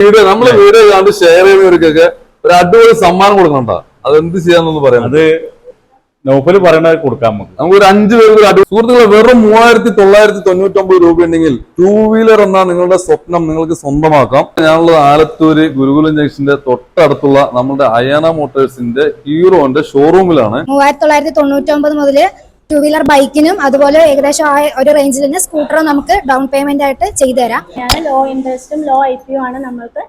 Video നമ്മള് video കണ്ട് share ചെയ്യുന്നവർക്കൊക്കെ ഒരു അടിപൊളി സമ്മാനം കൊടുക്കണ്ട. അത് എന്ത് ചെയ്യാന്നൊന്ന് പറയാം. അത് നൗഫല് പറയണത് കൊടുക്കാം. നമുക്ക് ഒരു 5 പേർക്ക് സുഹൃത്തുക്കളെ വെറും 3999 രൂപ ഉണ്ടെങ്കിൽ 2 വീലർ എന്ന നിങ്ങളുടെ സ്വപ്നം നിങ്ങൾക്ക് സ്വന്തമാക്കാം. ഞാനുള്ളത് ആലത്തൂര് ഗുരുകുലം ജംഗ്ഷന്റെ തൊട്ടടുത്തുള്ള നമ്മുടെ അയാന മോട്ടോഴ്സിന്റെ ഹീറോന്റെ ഷോറൂമിലാണ്. 3999 മുതൽ 2 വീലർ ബൈക്കിനും അതുപോലെ ഏകദേശം ആ ഒരു റേഞ്ചിൽ തന്നെ സ്കൂട്ടറും നമുക്ക് ഡൗൺ പേയ്മെന്റ് ആയിട്ട് ചെയ്തു തരാം. ലോ ഇൻട്രസ്റ്റും ലോ IPO ആണ്. നമുക്ക്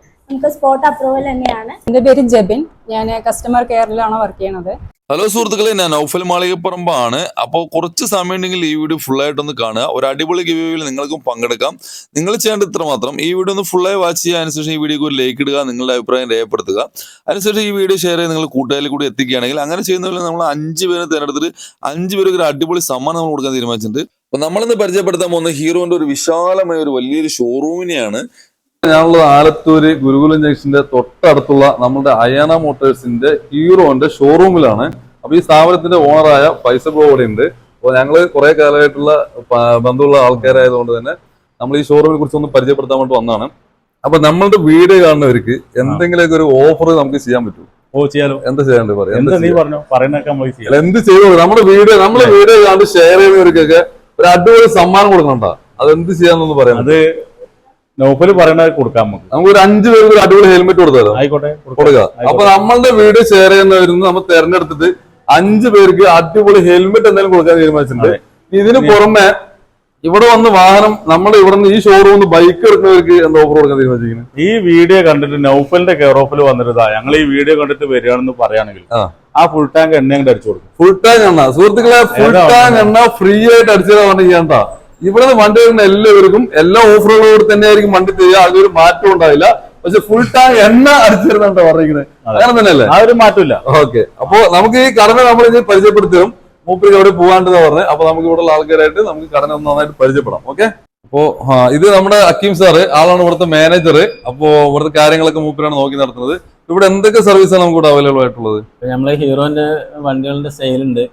സ്പോട്ട് അപ്രൂവൽ തന്നെയാണ്. എന്റെ പേര് ജെബിൻ. ഞാൻ കസ്റ്റമർ കെയറിലാണ് വർക്ക് ചെയ്യണത്. ഹലോ സുഹൃത്തുക്കളെ, ഞാൻ നൗഫൽ മാളികപ്പറമ്പാണ്. അപ്പോൾ കുറച്ച് സമയം ഉണ്ടെങ്കിൽ ഈ വീഡിയോ ഫുള്ളായിട്ടൊന്ന് കാണുക. ഒരു അടിപൊളി ഗിവേയിൽ നിങ്ങൾക്കും പങ്കെടുക്കാം. നിങ്ങൾ ചെയ്യേണ്ട ഇത്ര മാത്രം ഈ വീഡിയോ ഒന്ന് ഫുള്ളായി വാച്ച് ചെയ്യുക. അതിനുശേഷം ഈ വീഡിയോക്ക് ഒരു ലൈക്ക് ഇടുക, നിങ്ങളുടെ അഭിപ്രായം രേഖപ്പെടുത്തുക. അതിനുശേഷം ഈ വീഡിയോ ഷെയർ ചെയ്ത് നിങ്ങൾ കൂട്ടുകാരിൽ കൂടി എത്തിക്കുകയാണെങ്കിൽ അങ്ങനെ ചെയ്യുന്നതിൽ നമ്മൾ 5 പേരെ തിരഞ്ഞെടുത്തിട്ട് 5 പേർക്ക് ഒരു അടിപൊളി സമ്മാനം നമ്മൾ കൊടുക്കാൻ തീരുമാനിച്ചിട്ടുണ്ട്. അപ്പോൾ നമ്മളിന്ന് പരിചയപ്പെടുത്താൻ പോകുന്ന ഹീറോന്റെ ഒരു വിശാലമായ ഒരു വലിയൊരു ഷോറൂമിനെയാണ്. ഞാനുള്ളത് ആലത്തൂര് ഗുരുകുലം ജംഗ്ഷന്റെ തൊട്ടടുത്തുള്ള നമ്മുടെ അയാന മോട്ടോഴ്സിന്റെ ഹീറോന്റെ ഷോറൂമിലാണ്. അപ്പൊ ഈ സ്ഥാപനത്തിന്റെ ഓണറായ ഫൈസൽ ബ്രോ ഇവിടെ ഉണ്ട്. അപ്പോൾ ഞങ്ങള് കുറെ കാലമായിട്ടുള്ള ബന്ധമുള്ള ആൾക്കാരായതുകൊണ്ട് തന്നെ നമ്മൾ ഈ ഷോറൂമിനെ കുറിച്ച് ഒന്ന് പരിചയപ്പെടുത്താൻ വേണ്ടി വന്നതാണ്. അപ്പൊ നമ്മളുടെ വീഡിയോ കാണുന്നവർക്ക് എന്തെങ്കിലുമൊക്കെ ഒരു ഓഫർ നമുക്ക് ചെയ്യാൻ പറ്റും? ചെയ്യാലോ. എന്താ ചെയ്യേണ്ടത് പറയാം. എന്ത് ചെയ്തോളൂ. നമ്മളെ വീഡിയോ കണ്ട് ഷെയർ ചെയ്യുന്നവർക്കൊക്കെ ഒരു അടിപൊളി സമ്മാനം കൊടുക്കണ്ട. അത് എന്ത് ചെയ്യാന്നൊന്ന് പറയാം. അത് നൗഫല് പറയണത് കൊടുക്കാം. നമുക്ക് ഒരു 5 പേർക്ക് ഒരു അടിപൊളി ഹെൽമെറ്റ് കൊടുത്താലോ? ആയിക്കോട്ടെ, കൊടുക്കുക. അപ്പൊ നമ്മളുടെ വീഡിയോ ഷെയർ ചെയ്യുന്നവരിന്ന് നമ്മൾ തെരഞ്ഞെടുത്തിട്ട് 5 പേർക്ക് അടിപൊളി ഹെൽമെറ്റ് എന്തായാലും കൊടുക്കാൻ തീരുമാനിച്ചിട്ടുണ്ട്. ഇതിന് പുറമെ ഇവിടെ വന്ന് വാഹനം നമ്മൾ ഇവിടെ നിന്ന് ഈ ഷോറൂമിൽ ബൈക്ക് എടുക്കുന്നവർക്ക് എന്താ ഓഫർ കൊടുക്കാൻ തീരുമാനിച്ചിരിക്കുന്നത്? ഈ വീഡിയോ കണ്ടിട്ട് നൗഫലിന്റെ കെയർ ഓഫിൽ വന്നിരുതാ ഞങ്ങൾ ഈ വീഡിയോ കണ്ടിട്ട് വരികയാണെന്ന് പറയുകയാണെങ്കിൽ ആ ഫുൾ ടാങ്ക് എണ്ണ അങ്ങോട്ട് അടിച്ചു കൊടുക്കും. ഫുൾ ടാങ്ക് എണ്ണ സുഹൃത്തുക്കളെ, ഫുൾ ടാങ്ക് എണ്ണ ഫ്രീ ആയിട്ട് അടിച്ചു തരാൻ വേണ്ടി ചെയ്യണ്ട. ഇവിടെ നിന്ന് വണ്ടി വരുന്ന എല്ലാവർക്കും എല്ലാ ഓഫറുകളോട് തന്നെ ആയിരിക്കും വണ്ടി തരിക. അതൊരു മാറ്റം ഉണ്ടാവില്ല. പക്ഷെ ഫുൾ ടാങ്ക് എണ്ണ അടിച്ചു തരുന്നുണ്ടോ പറയുന്നത്? അങ്ങനെ തന്നെയല്ലേ? ആ ഒരു മാറ്റമില്ല. ഓക്കെ. അപ്പൊ നമുക്ക് ഈ കടന നമ്മൾ ഇത് പരിചയപ്പെടുത്തും. മൂപ്പർക്ക് അവിടെ പോകാണ്ടെന്ന് പറഞ്ഞത്. അപ്പൊ നമുക്ക് ഇവിടെ ഉള്ള ആൾക്കാരായിട്ട് നമുക്ക് കടന ഒന്ന് നന്നായിട്ട് പരിചയപ്പെടാം. ഓക്കെ. അപ്പോ ഇത് നമ്മുടെ അക്കീം സാറ്, ആളാണ് ഇവിടുത്തെ മാനേജർ. അപ്പോ ഇവിടുത്തെ കാര്യങ്ങളൊക്കെ മൂപ്പരാണ് നോക്കി നടത്തുന്നത്. ഇവിടെ എന്തൊക്കെ സർവീസാണ് നമുക്ക് ഇവിടെ അവൈലബിൾ ആയിട്ടുള്ളത്? നമ്മളെ ഹീറോന്റെ വണ്ടികളുടെ സെയിലുണ്ട്,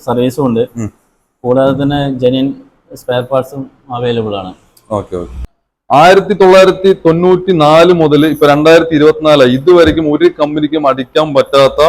സർവീസും ഉണ്ട്. കൂടാതെ തന്നെ ജെന്യൂൻ സ്പെയർ പാർട്സും അവൈലബിൾ ആണ്. ഓക്കെ. 1994 മുതൽ ഇപ്പൊ 2024 ഇതുവരെയും ഒരു കമ്പനിക്കും അടിക്കാൻ പറ്റാത്ത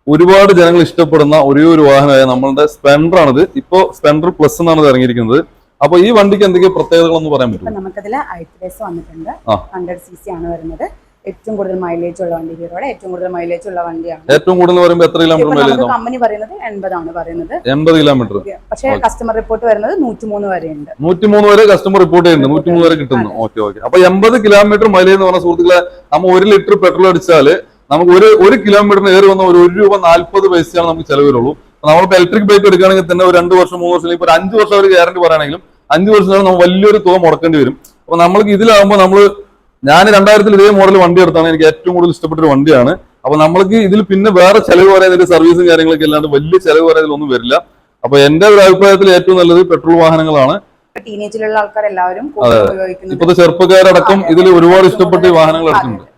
ഒരുപാട് ജനങ്ങൾ ഇഷ്ടപ്പെടുന്ന ഒരേ ഒരു വാഹനമായ നമ്മളുടെ സ്പ്ലെൻഡർ ആണിത്. ഇപ്പോ സ്പ്ലെൻഡർ പ്ലസ് എന്നാണ് ഇറങ്ങിയിരിക്കുന്നത്. അപ്പൊ ഈ വണ്ടിക്ക് എന്തൊക്കെ പ്രത്യേകതകളെന്ന് പറയാൻ പറ്റും? നമുക്കതിൽ i3 വന്നിട്ടുണ്ട്. 100cc ആണ് വരുന്നത്. ഏറ്റവും കൂടുതൽ മൈലേജ് ഉള്ള വണ്ടി, ഹീറോയുടെ ഏറ്റവും കൂടുതൽ മൈലേജ് ഉള്ള വണ്ടിയാണ്. ഏറ്റവും കൂടുതൽ പറയുമ്പോൾ എത്ര കിലോമീറ്റർ മൈലേജ്? കമ്പനി പറയുന്നത് 80 ആണ് പറയുന്നത്. 80 കിലോമീറ്റർ. പക്ഷേ കസ്റ്റമർ റിപ്പോർട്ട് വരുന്നത് 103 വരെ ഉണ്ട്. 103 വരെ കസ്റ്റമർ റിപ്പോർട്ട് ചെയ്യുന്നുണ്ട്. 103 വരെ കിട്ടുന്നു. ഓക്കെ. അപ്പൊ 80 കിലോമീറ്റർ മൈലേജ് എന്ന് പറഞ്ഞ സുഹൃത്തുക്കളെ, നമ്മൾ 1 ലിറ്റർ പെട്രോൾ അടിച്ചാല് നമുക്ക് ഒരു കിലോമീറ്ററിന് ഏറി വന്ന ഒരു ₹1.40 നമുക്ക് ചെലവ് വരുള്ളൂ. നമ്മളിപ്പോ ഇലക്ട്രിക് ബൈക്ക് എടുക്കുകയാണെങ്കിൽ തന്നെ ഒരു 2 വർഷം 3 വർഷം ഇപ്പൊ 5 വർഷം ഒരു ഗ്യാരണ്ടി പറയുകയാണെങ്കിലും 5 വർഷം നമ്മൾ വലിയൊരു തുക മുടക്കേണ്ടി വരും. അപ്പൊ നമ്മൾക്ക് ഇതിലാകുമ്പോൾ ഞാൻ 2000 ഇതേ മോഡൽ വണ്ടി എടുത്താണ്. എനിക്ക് ഏറ്റവും കൂടുതൽ ഇഷ്ടപ്പെട്ട ഒരു വണ്ടിയാണ്. അപ്പൊ നമ്മൾക്ക് ഇതിൽ പിന്നെ വേറെ ചെലവ് പറയുന്നതിന്റെ സർവീസും കാര്യങ്ങളൊക്കെ അല്ലാണ്ട് വലിയ ചെലവ് പറയുന്നതിലൊന്നും വരില്ല. അപ്പൊ എന്റെ ഒരു അഭിപ്രായത്തിൽ ഏറ്റവും നല്ലത് പെട്രോൾ വാഹനങ്ങളാണ്. ടീനേജിലുള്ള ആൾക്കാർ എല്ലാവരും ഇപ്പോഴത്തെ ചെറുപ്പക്കാരടക്കം ഇതിൽ ഒരുപാട് ഇഷ്ടപ്പെട്ട വാഹനങ്ങൾ എടുക്കുന്നുണ്ട്.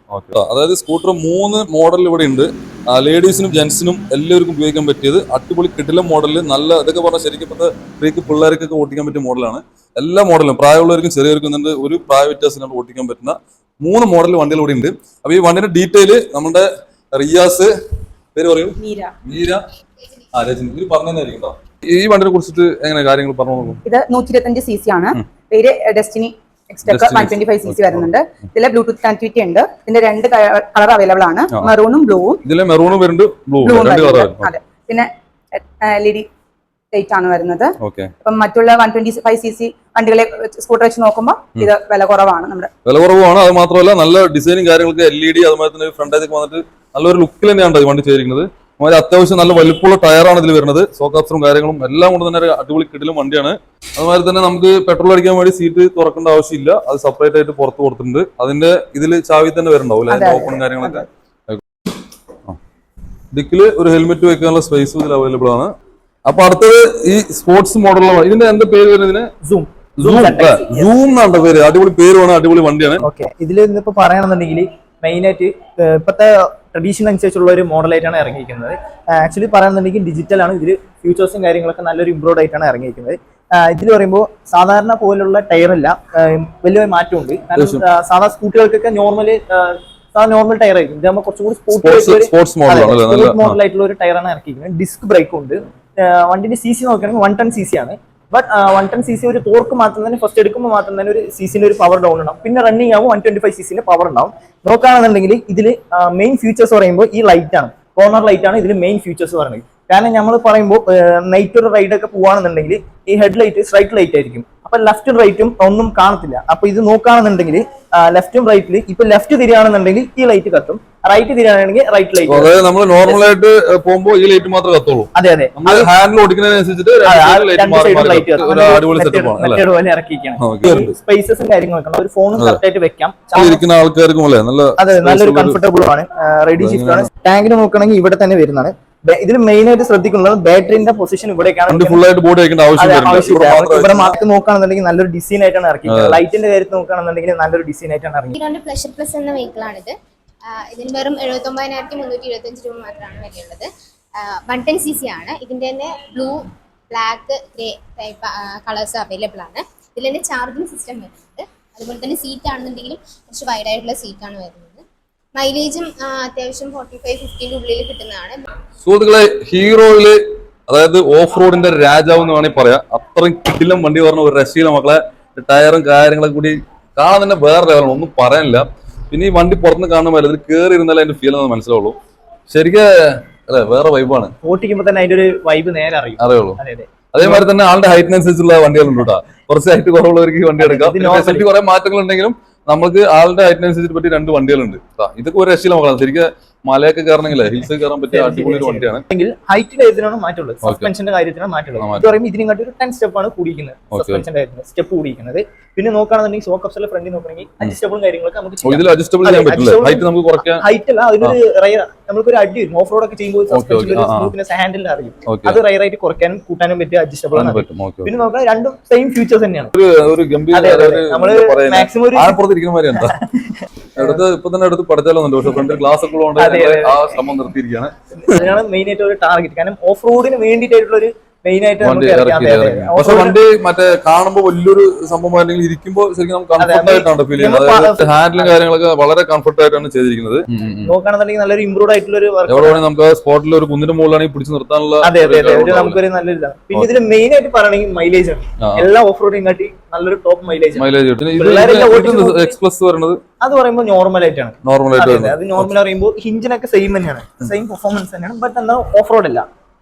അതായത് സ്കൂട്ടർ 3 മോഡൽ ഇവിടെ ഉണ്ട്. ലേഡീസിനും ജെന്റ്സിനും എല്ലാവർക്കും ഉപയോഗിക്കാൻ പറ്റിയത് അടിപൊളി കിടിലം മോഡലിൽ നല്ല ഇതൊക്കെ പറഞ്ഞാൽ ശരിക്കും ഇപ്പോഴത്തെ പിള്ളേർക്കൊക്കെ ഓടിക്കാൻ പറ്റിയ മോഡലാണ്. എല്ലാ മോഡലും പ്രായമുള്ളവർക്കും ചെറിയവർക്കും ഒരു പ്രായ വ്യത്യാസത്തിനോട് ഓടിക്കാൻ പറ്റുന്ന 3 മോഡൽ വണ്ടികൾ ഇവിടെ ഉണ്ട്. അപ്പൊ ഈ വണ്ടിയുടെ ഡീറ്റെയിൽ നമ്മുടെ റിയാസ്, പേര് പറയൂ, മീര, രജനി, ഇത് പറഞ്ഞായിരിക്കും. ഈ വണ്ടിനെ കുറിച്ചിട്ട് എങ്ങനെ കാര്യങ്ങൾ പറഞ്ഞു? ഇത് 125cc ആണ്. പേര് ഡെസ്റ്റിനി എക്സ്റ്റെക്ക് 125cc വരുന്നുണ്ട്. ഇതിലെ ബ്ലൂടൂത്ത് കണക്ടിവിറ്റി ഉണ്ട്. ഇതിന്റെ 2 കളർ അവൈലബിൾ ആണ്, മെറൂണും ബ്ലൂവും. ഇതിലെ മെറൂണും വരുന്നുണ്ട്, ബ്ലൂവും. അതെ. പിന്നെ LED ലൈറ്റ് ആണ് വരുന്നത്. അപ്പം മറ്റുള്ള 125cc വണ്ടികളെ സ്കൂട്ടർ വെച്ച് നോക്കുമ്പോൾ ഇത് വില കുറവാണ്. വില കുറവാണ്. അത് മാത്രമല്ല നല്ല ഡിസൈനും കാര്യങ്ങളൊക്കെ LED അതുപോലെ തന്നെ ഫ്രണ്ടേജൊക്കെ വന്നിട്ട് നല്ലൊരു ലുക്കിൽ തന്നെയാണ് ഈ വണ്ടി ചെയ്തിരിക്കുന്നത്. അത്യാവശ്യം നല്ല വലിപ്പമുള്ള ടയറാണ് ഇതിൽ വരുന്നത്. സോക്കാപ്സും കാര്യങ്ങളും എല്ലാം കൊണ്ട് തന്നെ ഒരു അടിപൊളി കിടിലം വണ്ടിയാണ്. അതുമാതിരി തന്നെ നമുക്ക് പെട്രോൾ അടിക്കാൻ വേണ്ടി സീറ്റ് തുറക്കേണ്ട ആവശ്യമില്ല. അത് സെപ്പറേറ്റ് ആയിട്ട് പുറത്ത് കൊടുത്തിട്ടുണ്ട്. അതിന്റെ ഇതിൽ ചാവി തന്നെ വരുന്നുണ്ടാവും, അതിന്റെ ഓപ്പണും കാര്യങ്ങളൊക്കെ. ഡിക്കില് ഒരു ഹെൽമെറ്റ് വെക്കാനുള്ള സ്പേസ് ഇതിൽ അവൈലബിൾ ആണ്. അപ്പൊ അടുത്തത് ഈ സ്പോർട്സ് മോഡലുള്ള ഇതിന്റെ എന്താ പേര് വരുന്നതിന്? സൂം എന്നാണ് പേര്. അടിപൊളി പേരുമാണ്, അടിപൊളി വണ്ടിയാണ്. ഇതിൽ ഇന്നിപ്പോ പറയണമെന്നുണ്ടെങ്കിൽ മെയിനായിട്ട് ഇപ്പോഴത്തെ ട്രഡീഷൻ അനുസരിച്ചുള്ള ഒരു മോഡലായിട്ടാണ് ഇറങ്ങിയിരിക്കുന്നത്. ആക്ച്വലി പറയുന്നുണ്ടെങ്കിൽ ഡിജിറ്റലാണ്. ഇതിൽ ഫ്യൂച്ചേഴ്സും കാര്യങ്ങളൊക്കെ നല്ലൊരു ഇംപ്രൂവ്ഡ് ആയിട്ടാണ് ഇറങ്ങിയിരിക്കുന്നത്. ഇതിൽ പറയുമ്പോൾ സാധാരണ പോലുള്ള ടയറല്ല, വലിയ മാറ്റമുണ്ട്. കാരണം സാധാ സ്കൂട്ടികൾക്കൊക്കെ നോർമൽ ടയർ ആയിരിക്കും. ഇതാകുമ്പോൾ കുറച്ചും കൂടി സ്പോർട്സ് മോഡൽ ആയിട്ടുള്ള ഒരു ടയറാണ് ഇറക്കിയിരിക്കുന്നത്. ഡിസ്ക് ബ്രേക്കും ഉണ്ട്. വണ്ടിന്റെ CC നോക്കുകയാണെങ്കിൽ 110 cc ആണ്. ബട്ട് 110 cc ഒരു ടോർക്ക് മാത്രം തന്നെ ഫസ്റ്റ് എടുക്കുമ്പോൾ മാത്രം തന്നെ ഒരു CCന്റെ ഒരു പവർ ഡൗൺ ഉണ്ടാവും. പിന്നെ റണ്ണിങ് ആകുമ്പോൾ 125 cc പവർ ഉണ്ടാവും. നോക്കുകയാണെന്നുണ്ടെങ്കിൽ ഇതിൽ മെയിൻ ഫീച്ചേഴ്സ് പറയുമ്പോൾ ഈ ലൈറ്റ് ആണ്, കോർണർ ലൈറ്റ് ആണ് ഇതിൽ മെയിൻ ഫീച്ചേഴ്സ് പറയുന്നത്. കാരണം നമ്മൾ പറയുമ്പോൾ നൈറ്റ് ഒരു റൈഡൊക്കെ പോവാണെന്നുണ്ടെങ്കിൽ ഈ ഹെഡ് ലൈറ്റ് സ്ട്രൈറ്റ് ലൈറ്റ് ആയിരിക്കും. അപ്പൊ ലെഫ്റ്റും റൈറ്റും ഒന്നും കാണത്തില്ല. അപ്പൊ ഇത് നോക്കുകയാണെന്നുണ്ടെങ്കിൽ ലെഫ്റ്റും റൈറ്റിൽ ഇപ്പൊ ലെഫ്റ്റ് തിരിയാണെന്നുണ്ടെങ്കിൽ ഈ ലൈറ്റ് കത്തും, റൈറ്റ് തിരിയാണെങ്കിൽ റൈറ്റ് ലൈറ്റ്. അതായത് നമ്മൾ നോർമലായിട്ട് പോകുമ്പോൾ ഈ ലൈറ്റ് മാത്രമേ കത്തുള്ളൂ. അതെ അതെ, ഹാൻഡിൽ ഓടിക്കുന്നതിനനുസരിച്ചിട്ട് ഇറക്കിയിരിക്കുകയാണ്. സ്പേസസും കാര്യങ്ങളൊക്കെ ഒരു ഫോണും കറക്റ്റ് ആയിട്ട് വെക്കാം. ഇരിക്കുന്ന ആൾക്കാർക്കും അല്ലേ അതെ, നല്ലൊരു കംഫർട്ടബിൾ ആണ്. റെഡി ഷിഫ്റ്റ് ആണ്. ടാങ്കിന് നോക്കുകയാണെങ്കിൽ ഇവിടെ തന്നെ വരുന്നതാണ്. ഇതിൽ മെയിൻ ആയിട്ട് ശ്രദ്ധിക്കുന്നത് ബാറ്ററിന്റെ പൊസിഷൻ ഇവിടേക്കാണ്. ഇവിടെ മാർക്ക് നോക്കുകയാണെന്നുണ്ടെങ്കിൽ നല്ലൊരു ഡിസൈൻ ആയിട്ടാണ് ഇറക്കിയത്. ലൈറ്റിന്റെ കാര്യത്തിൽ നോക്കുകയാണെന്നുണ്ടെങ്കിൽ നല്ലൊരു ഡിസൈൻ ആയിട്ടാണ് ഇറക്കിയത്. പ്ലഷർ പ്ലസ് എന്ന വെഹിക്കിളാണിത്. ഇതിന് വെറും 79,325 രൂപ മാത്രമാണ് വിലയുള്ളത്. 110 cc ആണ്. ഇതിന്റെ തന്നെ blue, black, grey type colours available ആണ്. ഇതിൽ തന്നെ ചാർജിങ് സിസ്റ്റം വരുന്നുണ്ട്. അതുപോലെ തന്നെ സീറ്റ് ആണെന്നുണ്ടെങ്കിലും കുറച്ച് വൈഡ് ആയിട്ടുള്ള സീറ്റാണ് വരുന്നത്. മൈലേജും അത്യാവശ്യം 45-50 ഉള്ളിൽ കിട്ടുന്നതാണ്. സുഹൃത്തുക്കളെ, ഹീറോയില് അതായത് ഓഫ് റോഡിന്റെ രാജാവ് എന്ന് വേണമെങ്കിൽ പറയാം. അത്രയും കിടിലം വണ്ടി പറഞ്ഞ ഒരു രക്ഷയില്ല മക്കളെ. ടയറും കാര്യങ്ങളൊക്കെ കൂടി കാണാൻ തന്നെ വേറെ ലെവലാണ്, ഒന്നും പറയാനില്ല. പിന്നെ ഈ വണ്ടി പുറത്തുനിന്ന് കാണുമ്പോൾ ഇതിൽ കയറി ഇരുന്നാലേ അതിന്റെ ഫീൽ എന്ന് മനസ്സിലാവുള്ളൂ. ശരിക്കും അല്ലെ, വേറെ വൈബാണ്. ഓട്ടിക്കുമ്പോൾ തന്നെ അതിന്റെ ഒരു വൈബ് നേരെ അറിയുള്ളൂ. അതേമാതിരി തന്നെ ആളുടെ ഹൈറ്റിനനുസരിച്ചുള്ള വണ്ടികളുണ്ട് കേട്ടോ. കുറച്ച് ഹൈറ്റ് കുറവുള്ളവർക്ക് ഈ വണ്ടി എടുക്കാം. ഫെസിലിറ്റി കുറെ മാറ്റങ്ങൾ ഉണ്ടെങ്കിലും നമുക്ക് ആളുടെ ഹൈറ്റിനനുസരിച്ച് പറ്റി 2 വണ്ടികളുണ്ട്. ഇതൊക്കെ ഒരു രക്ഷയില്ല മക്കളാണ്. ശരിക്കും മലയൊക്കെ കയറണമെങ്കിലേ, ഹിൽസ് കയറാൻ പറ്റിയ അടിപൊളി ഒരു വണ്ടിയാണ്. ഹൈറ്റിന്റെ കാര്യത്തിലാണ് മാറ്റുള്ളത്, സസ്പെൻഷന്റെ കാര്യത്തിലാണ് മാറ്റുള്ളത്. ഇത് പറയുമ്പോൾ ഇതിനെക്കാട്ടി ഒരു 10 സ്റ്റെപ്പാണ് കൂടിയിരിക്കുന്നത്. സസ്പെൻഷന്റെ കാര്യത്തിൽ സ്റ്റെപ്പ് കൂടിയിരിക്കുന്നത്. പിന്നെ നോക്കുകയാണെന്നുണ്ടെങ്കിൽ ഷോക്ക് അപ്സറിലെ ഫ്രണ്ടിൽ നോക്കുകയാണെങ്കിൽ അഡ്ജസ്റ്റബിളും കാര്യങ്ങളൊക്കെ നമുക്ക് ഹൈറ്റ് അല്ല, അതിനൊരു നമുക്കൊരു അടി വരും. ഓഫ് റോഡ് ഒക്കെ ചെയ്യുമ്പോൾ ഹാൻഡിൽ അറിയും. അത് റൈറായിട്ട് കുറയ്ക്കാനും കൂട്ടാനും പറ്റിയ അഡ്ജസ്റ്റബിൾ ആണ്. പിന്നെ നോക്കാം, രണ്ടും സെയിം ഫീച്ചേഴ്സ് തന്നെയാണ്. നമ്മള് മാക്സിമം ഇപ്പൊ തന്നെ എടുത്ത് പഠിച്ചാലോ, പക്ഷെ ഫ്രണ്ട് ഗ്ലാസ് ഒക്കെ ഉള്ളതുകൊണ്ട് ആ ശ്രമം നിർത്തിയിരിക്കുകയാണ്. അതിനാണ് മെയിൻ ആയിട്ട് ഒരു ടാർഗറ്റ്. കാരണം ഓഫ് റോഡിന് വേണ്ടിയിട്ടുള്ള ഒരു മെയിൻ ആയിട്ട് പക്ഷെ വണ്ടി മറ്റേ കാണുമ്പോൾ വലിയൊരു സംഭവം അല്ലെങ്കിൽ ഇരിക്കുമ്പോൾ ശരിക്കും നമുക്ക് കംഫർട്ട് ആയിട്ടാണ് ഫീൽ ചെയ്യുന്നത്. ഹാൻഡിലും കാര്യങ്ങളൊക്കെ വളരെ കംഫർട്ട് ആയിട്ടാണ് ചെയ്തിരിക്കുന്നത്. നോക്കുകയാണെന്നുണ്ടെങ്കിൽ നല്ലൊരു ഇംപ്രൂവ് ആയിട്ടുള്ള ഒരു എവിടെ നമുക്ക് സ്പോട്ടിൽ ഒരു കുന്നിന്റെ മുകളിലാണെങ്കിൽ പിടിച്ചു നിർത്താനുള്ള നമുക്കൊരു നല്ലൊരു ഇതാണ്. പിന്നെ ഇതിൽ മെയിൻ ആയിട്ട് പറയണെങ്കിൽ മൈലേജ് ആണ്. എല്ലാ ഓഫ് റോഡിനും കാട്ടി നല്ലൊരു ടോപ്പ് മൈലേജ് എക്സ്പ്രസ് വരുന്നത് അത് പറയുമ്പോൾ നോർമൽ ആയിട്ടാണ്. അത് നോർമൽ പറയുമ്പോൾ ഹിഞ്ചിനൊക്കെ സെയിം തന്നെയാണ്, സെയിം പെർഫോമൻസ് തന്നെയാണ്. ബട്ട് എന്താ ഓഫ് റോഡ് അല്ല,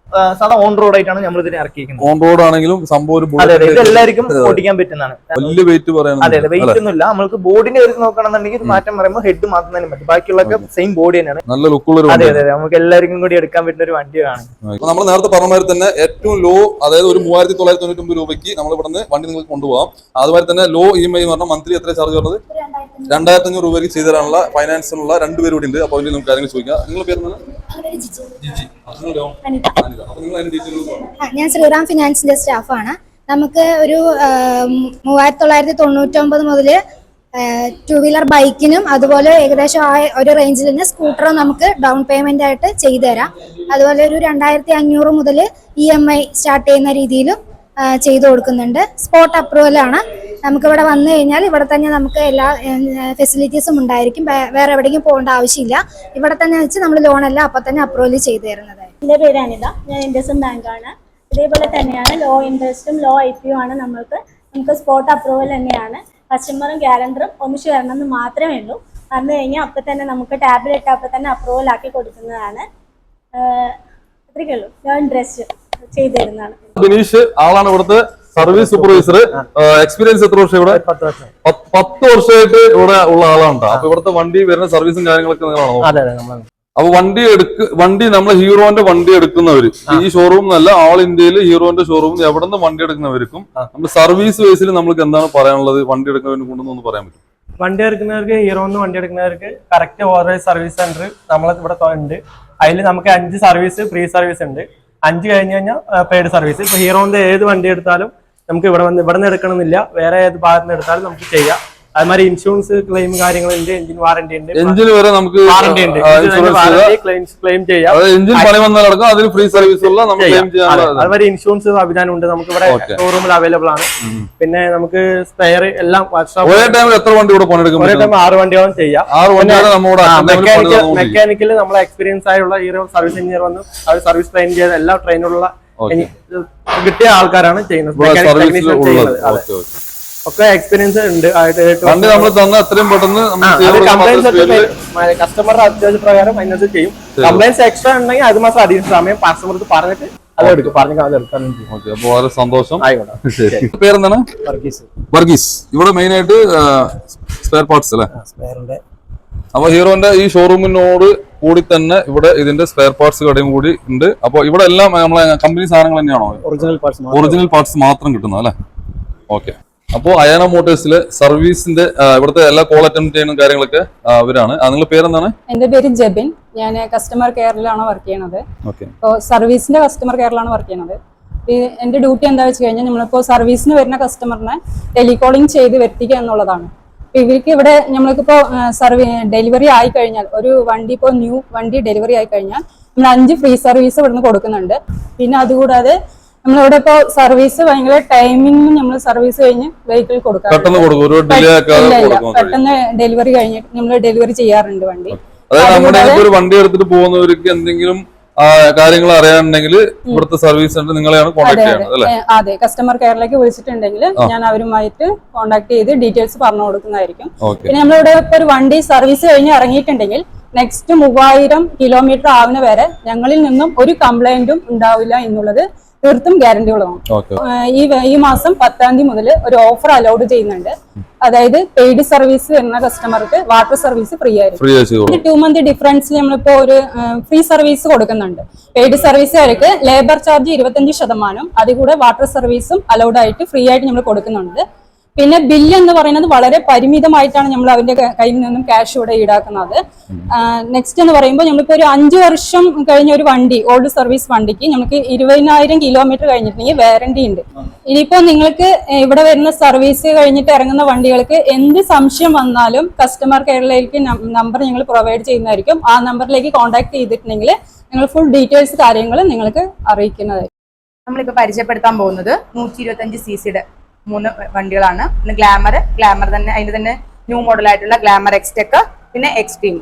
സാധാ ഓൺ റോഡ് ആയിട്ടാണ് നമ്മൾ ഇതിനെ ഇറക്കിയിരിക്കുന്നത്. ഓൺ റോഡ് ആണെങ്കിലും സംഭവം എല്ലാവർക്കും ഓടിക്കാൻ പറ്റുന്നതാണ്. വലിയ വെയിറ്റ് പറയാൻ അതെ, വെയിറ്റ് ഒന്നുമില്ല. നമുക്ക് ബോഡിന്റെ ഒരു നോക്കണമെന്നുണ്ടെങ്കിൽ മാറ്റം പറയുമ്പോൾ ഹെഡ് മാത്രം തന്നെ മതി, ബാക്കിയുള്ളൊക്കെ സെയിം ബോഡി തന്നെയാണ്. നല്ല ലുക്കുള്ള. അതെ അതെ, നമുക്ക് എല്ലാവർക്കും കൂടി എടുക്കാൻ പറ്റുന്ന ഒരു വണ്ടിയാണ്. നമ്മൾ നേരത്തെ പറഞ്ഞ മാതിരി തന്നെ ഏറ്റവും ലോ, അതായത് ഒരു 3,999 രൂപയ്ക്ക് നമ്മൾ ഇവിടെ നിന്ന് വണ്ടി നിങ്ങൾക്ക് കൊണ്ടുപോകാം. അതുമാതിരി തന്നെ ലോ EMI എന്ന് പറഞ്ഞാൽ മന്ത്ലി എത്ര ചാർജ് വരുന്നത്? 2,500 രൂപയ്ക്ക് ചെയ്തു തരാനുള്ള ഫൈനാൻസിനുള്ള 2 പേര് കൂടി ഉണ്ട്. അപ്പോൾ അതിൽ നമുക്ക് കാര്യങ്ങൾ ചോദിക്കാം. നിങ്ങളുടെ പേര് ഞാൻ ശ്രീറാം ഫിനാൻസിന്റെ സ്റ്റാഫാണ്. നമുക്ക് ഒരു 3,999 മുതൽ 2 വീലർ ബൈക്കിനും അതുപോലെ ഏകദേശം ആ ഒരു റേഞ്ചിൽ തന്നെ സ്കൂട്ടറും നമുക്ക് ഡൗൺ പേയ്മെന്റ് ആയിട്ട് ചെയ്തു തരാം. അതുപോലെ ഒരു 2,500 മുതൽ EMI സ്റ്റാർട്ട് ചെയ്യുന്ന രീതിയിലും ചെയ്തു കൊടുക്കുന്നുണ്ട്. സ്പോട്ട് അപ്രൂവലാണ്. നമുക്കിവിടെ വന്നു കഴിഞ്ഞാൽ ഇവിടെ തന്നെ നമുക്ക് എല്ലാ ഫെസിലിറ്റീസും ഉണ്ടായിരിക്കും. വേറെ എവിടേക്കും പോകേണ്ട ആവശ്യമില്ല. ഇവിടെ തന്നെ വെച്ച് നമ്മൾ ലോണെല്ലാം അപ്പം തന്നെ അപ്രൂവൽ ചെയ്തു തരുന്നത്. എൻ്റെ പേര് അനിത, ഞാൻ ഇൻഡസ്ഇൻ ബാങ്കാണ്. ഇതേപോലെ തന്നെയാണ് ലോ ഇൻട്രസ്റ്റും ലോ IPO ആണ്. നമുക്ക് സ്പോട്ട് അപ്രൂവൽ തന്നെയാണ്. കസ്റ്റമറും ഗ്യാരണ്ടറും ഒന്നിച്ച് വരണമെന്ന് മാത്രമേ ഉള്ളൂ. വന്നു കഴിഞ്ഞാൽ അപ്പം തന്നെ നമുക്ക് ടാബിലിട്ട് അപ്പം തന്നെ അപ്രൂവൽ ആക്കി കൊടുക്കുന്നതാണ്. അത്രയ്ക്കേ ഉള്ളൂ. ലോ ഇൻട്രസ്റ്റ് ചെയ്തു തരുന്നതാണ്. ബിനീഷ് ആളാണ് ഇവിടുത്തെ സർവീസ് സൂപ്പർവൈസർ. എക്സ്പീരിയൻസ് എത്ര വർഷം ഇവിടെ? 10 വർഷമായിട്ട് ഇവിടെ ഉള്ള ആളാണ്. അപ്പൊ ഇവിടുത്തെ വണ്ടി വരുന്ന സർവീസും കാര്യങ്ങളൊക്കെ നിങ്ങളാണോ? അപ്പൊ വണ്ടി നമ്മളെ ഹീറോന്റെ വണ്ടി എടുക്കുന്നവര് ഈ ഷോറൂം എന്നല്ല, ഓൾ ഇന്ത്യയിൽ ഹീറോന്റെ ഷോറൂം എവിടെ നിന്ന് വണ്ടി എടുക്കുന്നവർക്കും നമ്മൾ സർവീസ് ബേസിൽ നമ്മൾക്ക് എന്താണ് പറയാനുള്ളത്? വണ്ടി എടുക്കുന്നവരെ കൊണ്ടൊന്ന് പറയാൻ പറ്റും? വണ്ടി എടുക്കുന്നവർക്ക്, ഹീറോന്ന് വണ്ടി എടുക്കുന്നവർക്ക് കറക്റ്റ് ഓതറൈസ് സർവീസ് സെന്റർ നമ്മളെ ഇവിടെ ഉണ്ട്. അതിൽ നമുക്ക് 5 സർവീസ് ഫ്രീ സർവീസ് ഉണ്ട്. 5 കഴിഞ്ഞ് കഴിഞ്ഞാൽ പെയ്ഡ് സർവീസ്. ഇപ്പൊ ഹീറോന്റെ ഏത് വണ്ടി എടുത്താലും നമുക്ക് ഇവിടെ നിന്ന് എടുക്കണമെന്നില്ല, വേറെ ഏത് ഭാഗത്ത് നിന്ന് എടുത്താലും നമുക്ക് ചെയ്യാം. അതുമാതിരി ഇൻഷുറൻസ് ക്ലെയിം കാര്യങ്ങളുണ്ട്, എഞ്ചിൻ വാറന്റി ഉണ്ട്, എഞ്ചിന് വരെ നമുക്ക് വാറന്റി ഉണ്ട്, ക്ലെയിം ചെയ്യാം. എഞ്ചിൻ പണി വന്നാലടക്കം അതിന് ഫ്രീ സർവീസ് ഉള്ള നമുക്ക് ക്ലെയിം ചെയ്യാനുള്ള അതുമാതിരി ഇൻഷുറൻസ് സംവിധാനം ഉണ്ട് നമുക്ക് ഇവിടെ ഷോറൂമിൽ അവൈലബിൾ ആണ്. പിന്നെ നമുക്ക് സ്പെയർ എല്ലാം ഒരേ ടൈമിൽ എത്ര വണ്ടി ഇവിടെ പണിയെടുക്കും? ഒരേ ടൈം 6 വണ്ടിയോളം ചെയ്യാം. 6 വണ്ടിയാണ് നമ്മുടെ മെക്കാനിക്കല് നമ്മളെ എക്സ്പീരിയൻസ് ആയുള്ള ഈ സർവീസ് എഞ്ചിനീയർ വന്ന് അവർ സർവീസ് ട്രെയിൻ ചെയ്ത എല്ലാ ട്രെയിനുള്ള കിട്ടിയ ആൾക്കാരാണ് ചെയ്യുന്നത്. ഒക്കെ എക്സ്പീരിയൻസ് ഉണ്ട്. വണ്ടി നമ്മൾ തന്ന അത്രയും പെട്ടെന്ന് കസ്റ്റമറുടെ അത്യാവശ്യ പ്രകാരം അതിനകത്ത് ചെയ്യും. കംപ്ലൈൻസ് എക്സ്ട്രാ ഉണ്ടെങ്കിൽ അത് മാത്രം അധികം സമയം കസ്റ്റമർക്ക് പറഞ്ഞിട്ട് അത് എടുക്കും. അപ്പൊ വളരെ സന്തോഷം. പേരെന്താണ്? വർഗീസ്. ഇവിടെ മെയിൻ ആയിട്ട് സ്പെയർ പാർട്സ് അല്ലേ? അപ്പൊ ഹീറോന്റെ ഈ ഷോറൂമിനോട് കൂടി തന്നെ ഇവിടെ ഇതിന്റെ സ്പെയർ പാർട്സ് കടയും കൂടി ഉണ്ട്. അപ്പൊ ഇവിടെ എല്ലാം നമ്മളെ കമ്പനി സാധനങ്ങൾ തന്നെയാണോ? ഒറിജിനൽ പാർട്സ് മാത്രം കിട്ടുന്നത് അല്ലെ? ഓക്കെ. അപ്പോൾ അയാന മോട്ടോഴ്സിലെ സർവീസിന്റെ ഇവിടുത്തെ എല്ലാ കോൾ അറ്റൻഡ് ചെയ്യുന്ന കാര്യങ്ങളൊക്കെ അവരാണ്. നിങ്ങളുടെ പേരെന്താണ്? എന്റെ പേര് ജെബിൻ. ഞാൻ കസ്റ്റമർ കെയറിലാണ് വർക്ക് ചെയ്യണത്. അപ്പോൾ സർവീസിന്റെ കസ്റ്റമർ കെയറിലാണ് വർക്ക് ചെയ്യണത്. എന്റെ ഡ്യൂട്ടി എന്താ വെച്ച് കഴിഞ്ഞാൽ നമ്മളിപ്പോൾ സർവീസിന് വരുന്ന കസ്റ്റമറിനെ ടെലികോളിംഗ് ചെയ്ത് വരുത്തിക്കുക എന്നുള്ളതാണ്. ഇവർക്ക് ഇവിടെ നമ്മൾക്കിപ്പോൾ ഡെലിവറി ആയി കഴിഞ്ഞാൽ ഒരു വണ്ടി ഇപ്പോൾ ന്യൂ വണ്ടി ഡെലിവറി ആയി കഴിഞ്ഞാൽ നമ്മൾ 5 ഫ്രീ സർവീസ് ഇവിടുന്ന് കൊടുക്കുന്നുണ്ട്. പിന്നെ അതുകൂടാതെ നമ്മളിവിടെ ഇപ്പോൾ സർവീസ് ഭയങ്കര ടൈമിംഗ് നമ്മൾ സർവീസ് കഴിഞ്ഞ് വെഹിക്കിൾ കൊടുക്കാം. പെട്ടെന്ന് ഡെലിവറി കഴിഞ്ഞിട്ട് നമ്മൾ ഡെലിവറി ചെയ്യാറുണ്ട് വണ്ടി. വണ്ടി എടുത്തിട്ട് പോകുന്നവർക്ക് എന്തെങ്കിലും കാര്യങ്ങൾ അറിയാനുണ്ടെങ്കിൽ ഇവിടുത്തെ സർവീസ് സെന്റർ നിങ്ങളെയാണ് കോൺടാക്ട് ചെയ്യുന്നത് അല്ലേ? അതെ, കസ്റ്റമർ കെയറിലേക്ക് വിളിച്ചിട്ടുണ്ടെങ്കിൽ ഞാൻ അവരുമായിട്ട് കോൺടാക്ട് ചെയ്ത് ഡീറ്റെയിൽസ് പറഞ്ഞു കൊടുക്കുന്നതായിരിക്കും. പിന്നെ നമ്മളിവിടെ ഇപ്പൊ ഒരു വണ്ടി സർവീസ് കഴിഞ്ഞ് ഇറങ്ങിയിട്ടുണ്ടെങ്കിൽ നെക്സ്റ്റ് 3000 കിലോമീറ്റർ ആവുന്ന വരെ ഞങ്ങളിൽ നിന്നും ഒരു കംപ്ലൈന്റും ഉണ്ടാവില്ല എന്നുള്ളത് തീർത്തും ഗ്യാരണ്ടി ഉള്ളതാണ്. ഈ മാസം 10-ാം തീയതി മുതൽ ഒരു ഓഫർ അലൗഡ് ചെയ്യുന്നുണ്ട്. അതായത് പെയ്ഡ് സർവീസ് വരുന്ന കസ്റ്റമർക്ക് വാട്ടർ സർവീസ് ഫ്രീ ആയിരിക്കും. 2 മന്ത് ഡിഫറൻസിൽ നമ്മളിപ്പോ ഒരു ഫ്രീ സർവീസ് കൊടുക്കുന്നുണ്ട്. പെയ്ഡ് സർവീസുകാർക്ക് ലേബർ ചാർജ് 25%, അതുകൂടെ വാട്ടർ സർവീസും അലൗഡ് ആയിട്ട് ഫ്രീ ആയിട്ട് നമ്മൾ കൊടുക്കുന്നുണ്ട്. പിന്നെ ബില്ല് എന്ന് പറയുന്നത് വളരെ പരിമിതമായിട്ടാണ് നമ്മൾ അവന്റെ കയ്യിൽ നിന്നും ക്യാഷ് ഇവിടെ ഈടാക്കുന്നത്. നെക്സ്റ്റ് എന്ന് പറയുമ്പോൾ നമ്മളിപ്പോ ഒരു 5 വർഷം കഴിഞ്ഞ ഒരു വണ്ടി ഓൾഡ് സർവീസ് വണ്ടിക്ക് നമുക്ക് 20,000 കിലോമീറ്റർ കഴിഞ്ഞിട്ടുണ്ടെങ്കിൽ വാറന്റി ഉണ്ട്. ഇനിയിപ്പോ നിങ്ങൾക്ക് ഇവിടെ വരുന്ന സർവീസ് കഴിഞ്ഞിട്ട് ഇറങ്ങുന്ന വണ്ടികൾക്ക് എന്ത് സംശയം വന്നാലും കസ്റ്റമർ കെയറിലേക്ക് നമ്പർ ഞങ്ങൾ പ്രൊവൈഡ് ചെയ്യുന്നതായിരിക്കും. ആ നമ്പറിലേക്ക് കോൺടാക്ട് ചെയ്തിട്ടുണ്ടെങ്കിൽ ഞങ്ങൾ ഫുൾ ഡീറ്റെയിൽസ് കാര്യങ്ങൾ നിങ്ങൾക്ക് അറിയിക്കുന്നതായിരിക്കും. നമ്മളിപ്പോ പരിചയപ്പെടുത്താൻ പോകുന്നത് 125 cc 3 വണ്ടികളാണ്. പിന്നെ ഗ്ലാമർ തന്നെ അതിന്റെ തന്നെ ന്യൂ മോഡൽ ആയിട്ടുള്ള ഗ്ലാമർ എക്സ്റ്റെക്, പിന്നെ എക്സ്ട്രീം.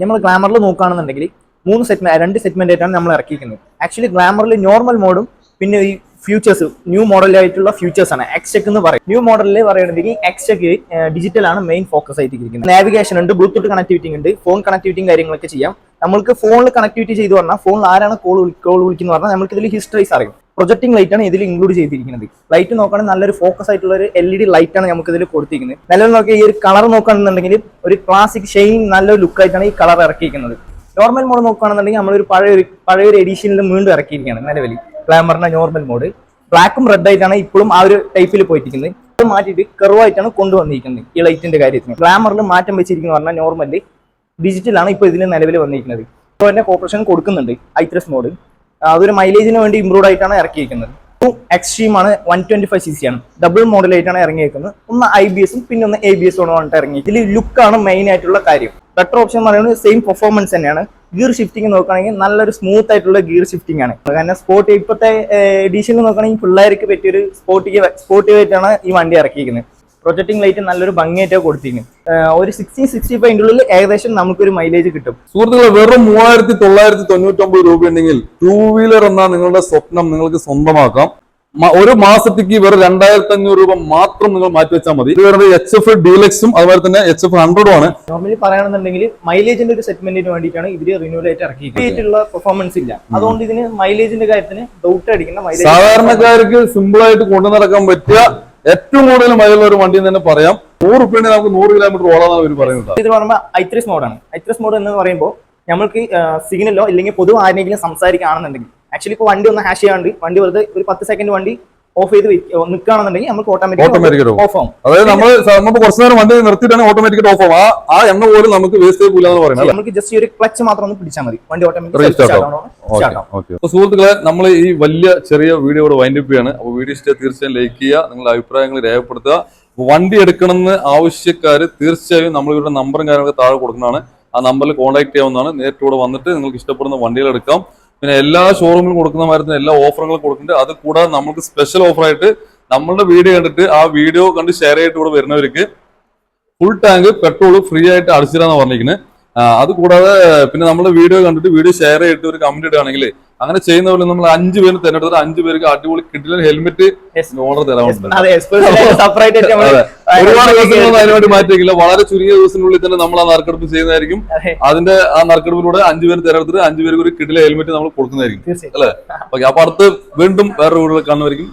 നമ്മൾ ഗ്ലാമറിൽ നോക്കുകയാണെന്നുണ്ടെങ്കിൽ 2 സെഗ്മെന്റ് ആയിട്ടാണ് നമ്മൾ ഇറക്കിയിരിക്കുന്നത്. ആക്ച്വലി ഗ്ലാമറിൽ നോർമൽ മോഡും പിന്നെ ഈ ഫ്യൂച്ചേഴ്സ് ന്യൂ മോഡലായിട്ടുള്ള ഫ്യൂച്ചേഴ്സ് ആണ് എക്സ്റ്റെക് എന്ന് പറയും. ന്യൂ മോഡലിൽ പറയുകയാണെങ്കിൽ എക്സ്റ്റെക് ഡിജിറ്റൽ ആണ് മെയിൻ ഫോക്കസ് ആയിട്ടിരിക്കുന്നത്. നാവിഗേഷൻ ഉണ്ട്, ബ്ലൂടൂത്ത് കണക്ടിവിറ്റി ഉണ്ട്, ഫോൺ കണക്ടിവിറ്റിയും കാര്യങ്ങളൊക്കെ ചെയ്യാം. നമുക്ക് ഫോണിൽ കണക്ടിവിറ്റി ചെയ്ത് പറഞ്ഞാൽ ഫോണിൽ ആരാണ് കോൾ വിളിക്കുന്നത് പറഞ്ഞാൽ നമുക്ക് ഇതിൽ ഹിസ്റ്ററീസ് അറിയും. പ്രൊജക്ടിംഗ് ലൈറ്റ് ആണ് ഇതിൽ ഇൻക്ലൂഡ് ചെയ്തിരിക്കുന്നത്. ലൈറ്റ് നോക്കുകയാണെങ്കിൽ നല്ലൊരു ഫോക്കസ് ആയിട്ടുള്ള ഒരു LED ലൈറ്റ് ആണ് നമുക്ക് ഇതിൽ കൊടുത്തിരിക്കുന്നത്. നിലവിൽ നോക്കിയാൽ ഈ ഒരു കളർ നോക്കുകയാണെന്നുണ്ടെങ്കിൽ ഒരു ക്ലാസിക് ഷെയ്ൻ നല്ലൊരു ലുക്ക് ആയിട്ടാണ് ഈ കളർ ഇറക്കിയിരിക്കുന്നത്. നോർമൽ മോഡ് നോക്കുകയാണെന്നുണ്ടെങ്കിൽ നമ്മളൊരു പഴയൊരു എഡിഷനിൽ വീണ്ടും ഇറക്കിയിരിക്കുകയാണ് നിലവിൽ ഗ്ലാമറിന്റെ നോർമൽ മോഡ്. ബ്ലാക്കും റെഡ് ആയിട്ടാണ് ഇപ്പോഴും ആ ഒരു ടൈപ്പിൽ പോയിരിക്കുന്നത്. അത് മാറ്റിയിട്ട് കർവ് ആയിട്ടാണ് കൊണ്ടുവന്നിരിക്കുന്നത് ഈ ലൈറ്റിന്റെ കാര്യത്തിന്. ഗ്ലാമറിൽ മാറ്റം വെച്ചിരിക്കുന്നു പറഞ്ഞാൽ നോർമലി ഡിജിറ്റലാണ് ഇപ്പോൾ ഇതിൽ നിലവിൽ വന്നിരിക്കുന്നത്. ഇപ്പോൾ തന്നെ കോർപ്പറേഷൻ കൊടുക്കുന്നുണ്ട് i3 മോഡ്. അതൊരു മൈലേജിന് വേണ്ടി ഇംപ്രൂവ് ആയിട്ടാണ് ഇറക്കിയിരിക്കുന്നത്. എക്സ്ട്രീം ആണ്, 125 cc ആണ്, ഡബിൾ മോഡലായിട്ടാണ് ഇറങ്ങിയിരിക്കുന്നത്. ഒന്ന് IBS പിന്നെ ഒന്ന് ABS ആണ് ഇറങ്ങി. ഇതിൽ ലുക്കാണ് മെയിൻ ആയിട്ടുള്ള കാര്യം. ബെറ്റർ ഓപ്ഷൻ എന്ന് പറയുന്നത് സെയിം പെർഫോമൻസ് തന്നെയാണ്. ഗിയർ ഷിഫ്റ്റിംഗ് നോക്കുകയാണെങ്കിൽ നല്ലൊരു സ്മൂത്ത് ആയിട്ടുള്ള ഗിയർ ഷിഫ്റ്റിംഗ് ആണ്. കാരണം സ്പോർട്ട് ഇപ്പോഴത്തെ എഡീഷനിൽ നോക്കുകയാണെങ്കിൽ പിള്ളേർക്ക് പറ്റിയൊരു സ്പോർട്ടീവ് ആയിട്ടാണ് ഈ വണ്ടി ഇറക്കിയിരിക്കുന്നത്. പ്രൊജക്ടിംഗ് ലൈറ്റ് നല്ലൊരു ഭംഗിയായിട്ടാണ് കൊടുത്തിരിക്കുന്നത്. ഒരു 60-65 ഉള്ളിൽ ഏകദേശം നമുക്കൊരു മൈലേജ് കിട്ടും. സുഹൃത്തുക്കളെ, വെറും 3,999 രൂപ ഉണ്ടെങ്കിൽ 2 വീലർ എന്ന നിങ്ങളുടെ സ്വപ്നം നിങ്ങൾക്ക് സ്വന്തമാക്കാം. ഒരു മാസത്തേക്ക് വെറും 2,500 രൂപ മാത്രം നിങ്ങൾ മാറ്റിവെച്ചാൽ മതി. ഇത് വരുന്നത് HF ഡീലക്സും അതുപോലെ തന്നെ HF 100 ആണ്. നോർമലി പറയുകയാണെന്നുണ്ടെങ്കിൽ മൈലേജിന്റെ ഒരു സെഗ്മെന്റിന് വേണ്ടിയിട്ടാണ് ഇവര് റിന്യൂവൽ ആയിട്ട് ഇറക്കിയിട്ടുള്ള പെർഫോമൻസ് ഇല്ല. അതുകൊണ്ട് ഇതിന് മൈലേജിന്റെ കാര്യത്തിന് ഡൗട്ട് അടിക്കുന്ന മൈലേജ് സാധാരണക്കാർക്ക് സിമ്പിൾ ആയിട്ട് കൊണ്ടു നടക്കാൻ പറ്റിയ ഏറ്റവും കൂടുതൽ മൈലുള്ള ഒരു വണ്ടി തന്നെ പറയാം. 100 രൂപ നമുക്ക് 100 കിലോമീറ്റർ ഓടാന്നാണ് ഇവർ പറയുന്നത്. ഇത് പറയുമ്പോൾ i3 മോഡാണ്. i3 മോഡ് എന്ന് പറയുമ്പോൾ നമുക്ക് സിഗ്നലോ ഇല്ലെങ്കിൽ പൊതുവെ ആരെങ്കിലും സംസാരിക്കുകയാണെന്നുണ്ടെങ്കിൽ ആക്ച്വലി ഇപ്പോൾ വണ്ടി ഒന്ന് ഹാഷ് ചെയ്യാണ്ട് വണ്ടി വെറുതെ ഒരു 10 സെക്കൻഡ് വണ്ടി ഓഫ് ചെയ്ത് നിൽക്കുകയാണെന്നുണ്ടെങ്കിൽ നമുക്ക് ഓട്ടോമാറ്റിക് ഓഫ് ആവും. അതായത് നമ്മൾ കുറച്ചു നേരം വണ്ടി നിർത്തിയിട്ടാണ് ഓട്ടോമാറ്റിക് ഓഫ് ആവും. ആ എണ്ണ പോലും നമുക്ക് വേസ്റ്റ് പോലെന്ന് പറയുന്നത്. നമുക്ക് ജസ്റ്റ് ഒരു ക്ലച്ച് മാത്രം ഒന്ന് പിടിച്ചാൽ മതി, വണ്ടി ഓട്ടോമാറ്റിക്. സുഹൃത്തുക്കളെ, നമ്മൾ ഈ വലിയ ചെറിയ വീഡിയോ വൈൻഡപ്പ് ചെയ്യാണ്. അപ്പോൾ വീഡിയോ ഇഷ്ടം തീർച്ചയായും ലൈക്ക് ചെയ്യുക, നിങ്ങളുടെ അഭിപ്രായങ്ങൾ രേഖപ്പെടുത്തുക. വണ്ടി എടുക്കണമെന്ന് ആവശ്യക്കാർ തീർച്ചയായും നമ്മൾ ഇവരുടെ നമ്പറും കാര്യങ്ങളൊക്കെ താഴെ കൊടുക്കുന്നതാണ്. ആ നമ്പറിൽ കോൺടാക്ട് ചെയ്യാവുന്നതാണ്. നേരിട്ട് ഇവിടെ വന്നിട്ട് നിങ്ങൾക്ക് ഇഷ്ടപ്പെടുന്ന വണ്ടികൾ എടുക്കാം. പിന്നെ എല്ലാ ഷോറൂമിലും കൊടുക്കുന്ന മാതിരി എല്ലാ ഓഫറുകളും കൊടുക്കുന്നുണ്ട്. അത് കൂടാതെ നമുക്ക് സ്പെഷ്യൽ ഓഫറായിട്ട് നമ്മളുടെ വീഡിയോ കണ്ടിട്ട് ആ വീഡിയോ കണ്ട് ഷെയർ ചെയ്തിട്ട് ഇവിടെ വരുന്നവർക്ക് ഫുൾ ടാങ്ക് പെട്രോൾ ഫ്രീ ആയിട്ട് അടിച്ചിടാന്ന് പറഞ്ഞിരിക്കുന്നത്. അത് കൂടാതെ പിന്നെ നമ്മുടെ വീഡിയോ കണ്ടിട്ട് വീഡിയോ ഷെയർ ചെയ്തിട്ട് ഒരു കമന്റ് ഇടുകയാണെങ്കിൽ അങ്ങനെ ചെയ്യുന്നവരിൽ നമ്മൾ 5 പേര് തിരഞ്ഞെടുത്തിട്ട് 5 പേർക്ക് അടിപൊളി കിട്ടില്ല ഹെൽമെറ്റ് ഓർഡർ തരാറുണ്ട്. ഒരുപാട് ദിവസങ്ങളൊന്നും അതിനുവേണ്ടി മാറ്റിവെക്കില്ല. വളരെ ചുരുങ്ങിയ ദിവസത്തിനുള്ളിൽ തന്നെ നമ്മൾ ആ നറുക്കെടുപ്പ് ചെയ്യുന്നതായിരിക്കും. അതിന്റെ ആ നറുക്കെടുപ്പിലൂടെ 5 പേര് തിരഞ്ഞെടുത്തിട്ട് 5 പേർക്ക് ഒരു കിട്ടില്ല ഹെൽമെറ്റ് നമ്മൾ കൊടുക്കുന്നതായിരിക്കും അല്ലെ. ഓക്കെ, അപ്പൊ അടുത്ത് വീണ്ടും വേറൊരു വീഡിയോ കാണുന്നതായിരിക്കും.